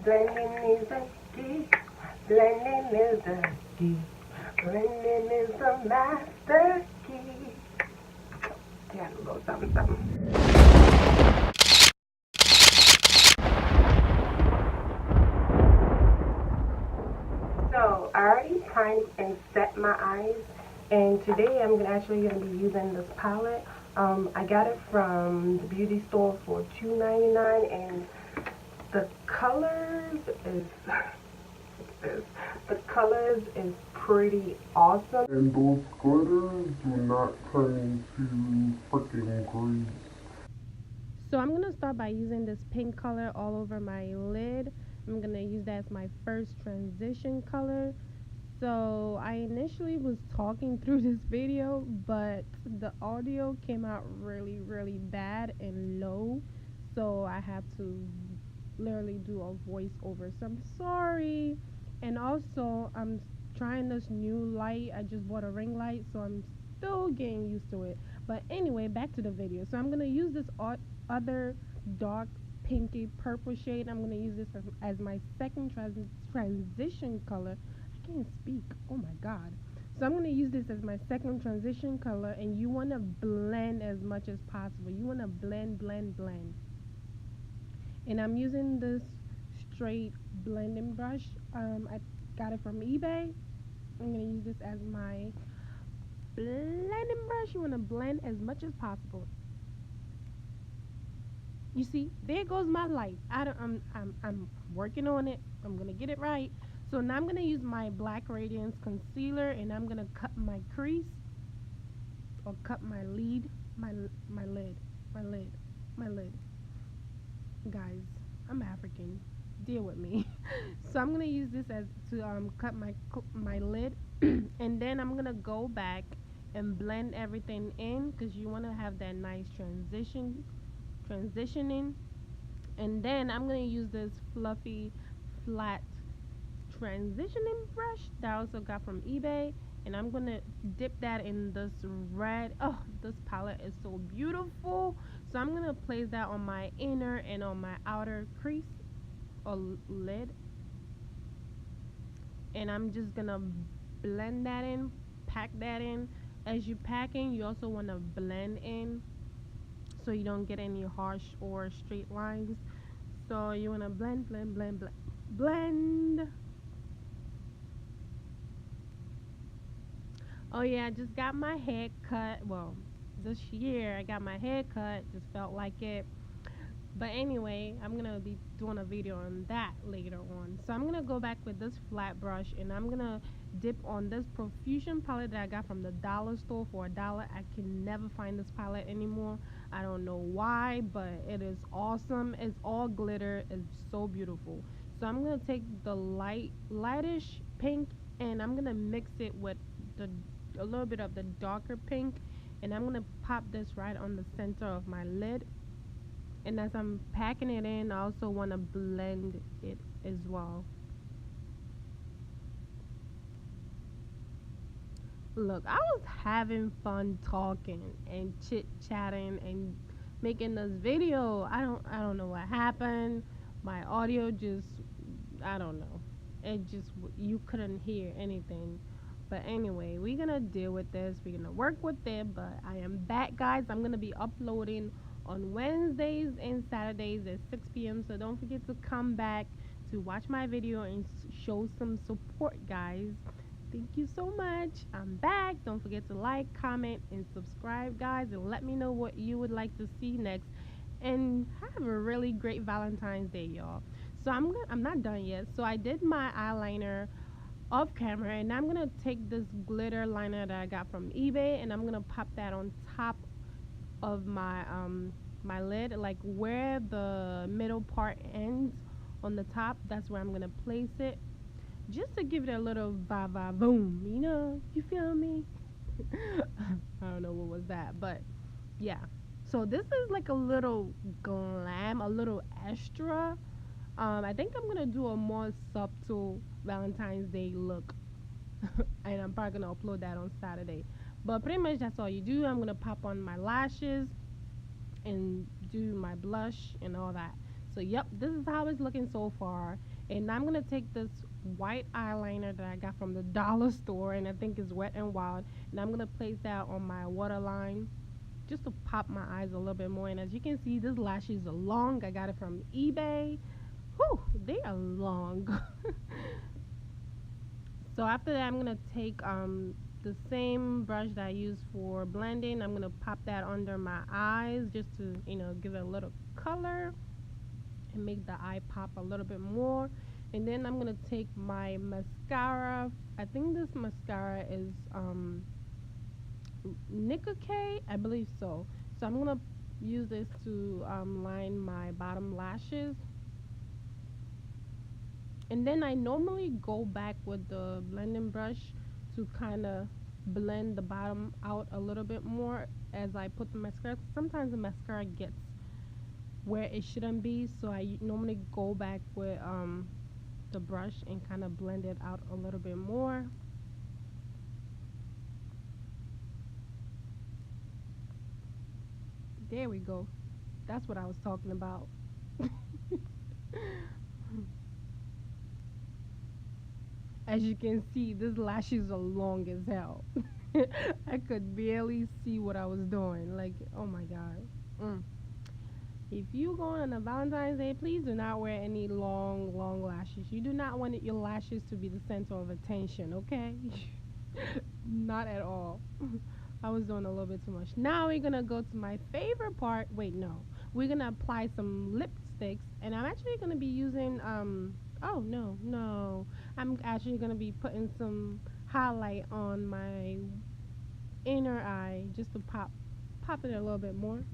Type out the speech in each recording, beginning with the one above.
Blending is the key. Blending is the key. Blending is the master key. Yeah, a little something, something. So I already primed and set my eyes, and today I'm actually going to be using this palette. I got it from the beauty store for $2.99, and the colors is the colors is pretty awesome. And those glitters do not turn into freaking grease. So I'm going to start by using this pink color all over my lid. I'm going to use that as my first transition color. So I initially was talking through this video, but the audio came out really, really bad and low. So I have to literally do a voiceover. So I'm sorry. And also, I'm trying this new light. I just bought a ring light, so I'm still getting used to it. But anyway, back to the video. So I'm going to use this other dark pinky purple shade. I'm going to use this as my second transition color. I can't speak. Oh my god. So I'm going to use this as my second transition color, and you want to blend as much as possible. You want to blend, blend, blend. And I'm using this straight blending brush. I got it from eBay. I'm going to use this as my blending brush. You want to blend as much as possible. You see, there goes my light. I'm working on it. I'm gonna get it right. So now I'm gonna use my Black Radiance concealer, and I'm gonna cut my crease, or cut my lid, my lid, my lid. Guys, I'm African. Deal with me. So I'm gonna use this as to cut my lid, and then I'm gonna go back and blend everything in, because you want to have that nice transitioning. And then I'm going to use this fluffy flat transitioning brush that I also got from eBay, and I'm going to dip that in this red. Oh, this palette is so beautiful. So I'm going to place that on my inner and on my outer crease or lid, and I'm just going to blend that in, pack that in. As you're packing, you also want to blend in so you don't get any harsh or straight lines. So you want to blend, blend, blend, blend, blend. Oh yeah, I just got my hair cut. Well, this year I got my hair cut. Just felt like it. But anyway, I'm going to be doing a video on that later on. So I'm going to go back with this flat brush, and I'm going to dip on this Profusion palette that I got from the dollar store for $1. I can never find this palette anymore. I don't know why, but it is awesome. It's all glitter. It's so beautiful. So I'm going to take the lightish pink, and I'm going to mix it with a little bit of the darker pink, and I'm going to pop this right on the center of my lid. And as I'm packing it in, I also want to blend it as well. Look, I was having fun talking and chit-chatting and making this video. I don't know what happened. My audio just, I don't know. It just, you couldn't hear anything. But anyway, we're going to deal with this. We're going to work with it. But I am back, guys. I'm going to be uploading on Wednesdays and Saturdays at 6 p.m. So don't forget to come back to watch my video and show some support, guys. Thank you so much. I'm back. Don't forget to like, comment, and subscribe, guys. And let me know what you would like to see next. And have a really great Valentine's Day, y'all. So I'm not done yet. So I did my eyeliner off camera, and I'm gonna take this glitter liner that I got from eBay, and I'm gonna pop that on top of my lid, like where the middle part ends on the top. That's where I'm gonna place it, just to give it a little boom, you feel me? I don't know what was that, but yeah. So this is like a little glam, a little extra. I think I'm gonna do a more subtle Valentine's Day look, and I'm probably gonna upload that on Saturday. But pretty much that's all you do. I'm gonna pop on my lashes and do my blush and all that. So, yep, this is how it's looking so far. And I'm gonna take this white eyeliner that I got from the dollar store, and I think is Wet and Wild, and I'm gonna place that on my waterline just to pop my eyes a little bit more. And as you can see, this lashes are long. I got it from eBay. Whew, they are long. So after that, I'm gonna take the same brush that I use for blending. I'm gonna pop that under my eyes just to give it a little color and make the eye pop a little bit more. And then I'm gonna take my mascara. I think this mascara is Nicka K, I believe so. So I'm gonna use this to line my bottom lashes. And then I normally go back with the blending brush to kind of blend the bottom out a little bit more as I put the mascara. Sometimes the mascara gets where it shouldn't be, so I normally go back with the brush and kind of blend it out a little bit more. There we go. That's what I was talking about. As you can see, this lashes are long as hell. I could barely see what I was doing. Like, oh my god. Mm. If you go on a Valentine's Day, please do not wear any long, long lashes. You do not want your lashes to be the center of attention, okay? Not at all. I was doing a little bit too much. Now we're gonna go to my favorite part. Wait, no. We're gonna apply some lipsticks, and I'm actually gonna be using Oh no, no. I'm actually gonna be putting some highlight on my inner eye just to pop it a little bit more.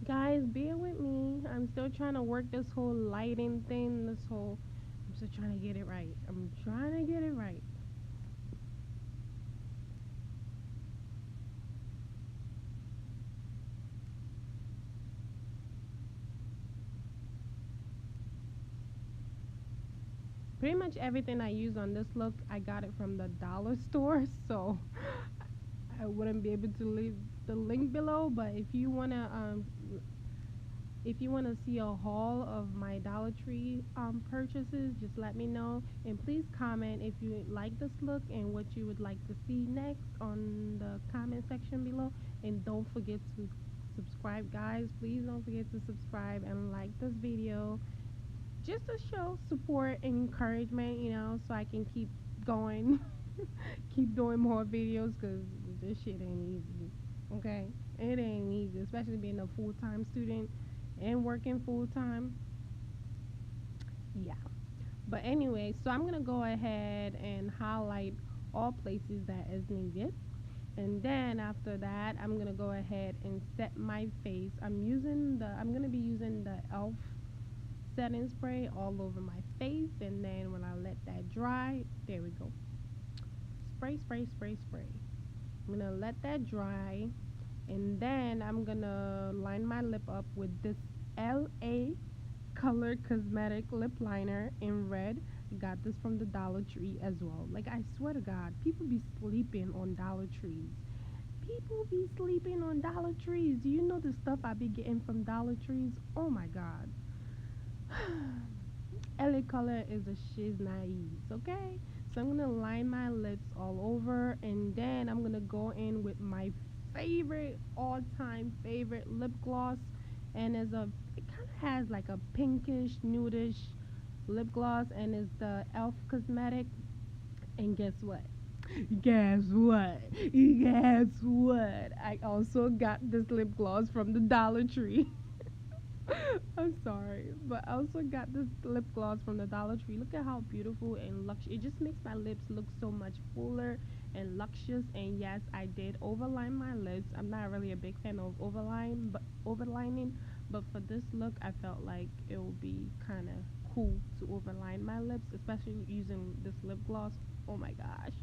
Guys, bear with me. I'm still trying to work this whole lighting thing. I'm still trying to get it right. I'm trying to get it right. Pretty much everything I use on this look, I got it from the dollar store, so I wouldn't be able to leave the link below. But if you want to see a haul of my Dollar Tree purchases, just let me know. And please comment if you like this look and what you would like to see next on the comment section below. And don't forget to subscribe, guys. Please don't forget to subscribe and like this video just to show support and encouragement, so I can keep going, keep doing more videos because this shit ain't easy. Okay? It ain't easy, especially being a full time student and working full time. Yeah. But anyway, so I'm gonna go ahead and highlight all places that is needed. And then after that, I'm gonna go ahead and set my face. I'm gonna be using the ELF setting spray all over my face, and then when I let that dry, there we go. Spray, spray, spray, spray. I'm gonna let that dry, and then I'm gonna line my lip up with this LA Color Cosmetic lip liner in red. I got this from the Dollar Tree as well. Like, I swear to God, people be sleeping on Dollar Trees. People be sleeping on Dollar Trees. Do you know the stuff I be getting from Dollar Trees? Oh my God. LA Color is a shiz naive, okay? So I'm gonna line my lips all over, and then I'm gonna go in with my favorite, all-time favorite lip gloss, and it kind of has like a pinkish, nudish lip gloss, and it's the Elf Cosmetic. And guess what? Guess what? Guess what? I also got this lip gloss from the Dollar Tree. I'm sorry, but I also got this lip gloss from the Dollar Tree. Look at how beautiful and luxurious. It just makes my lips look so much fuller and luxurious. And yes, I did overline my lips. I'm not really a big fan of overlining, but for this look, I felt like it would be kind of cool to overline my lips, especially using this lip gloss. Oh my gosh,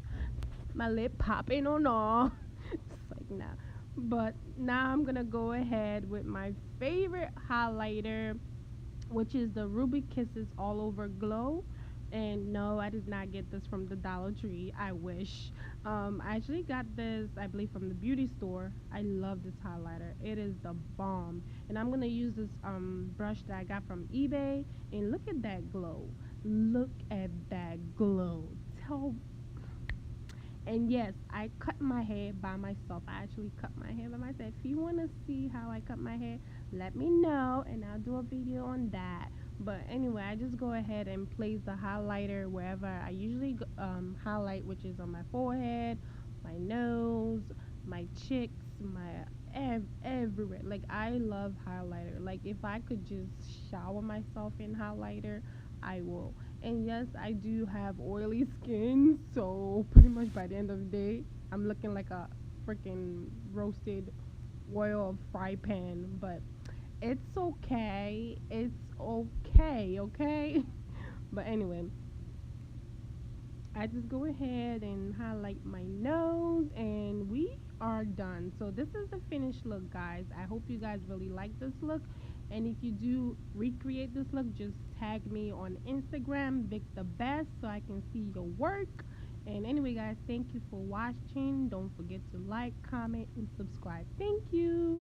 my lip popping or no? It's like nah. But now I'm gonna go ahead with my favorite highlighter, which is the Ruby Kisses All Over Glow. And no, I did not get this from the Dollar Tree. I wish. I actually got this, I believe, from the beauty store. I love this highlighter. It is the bomb. And I'm gonna use this brush that I got from eBay. And look at that glow. Look at that glow. Tell. And yes, I cut my hair by myself. I actually cut my hair by myself. If you want to see how I cut my hair, let me know and I'll do a video on that. But anyway, I just go ahead and place the highlighter wherever I usually highlight, which is on my forehead, my nose, my cheeks, my everywhere. Like I love highlighter. Like if I could just shower myself in highlighter, I will. And yes, I do have oily skin, so pretty much by the end of the day, I'm looking like a freaking roasted oil fry pan. But it's okay. It's okay, okay? But anyway, I just go ahead and highlight my nose, and we are done. So this is the finished look, guys. I hope you guys really like this look. And if you do recreate this look, just tag me on Instagram, Vic the Best, so I can see your work. And anyway, guys, thank you for watching. Don't forget to like, comment, and subscribe. Thank you.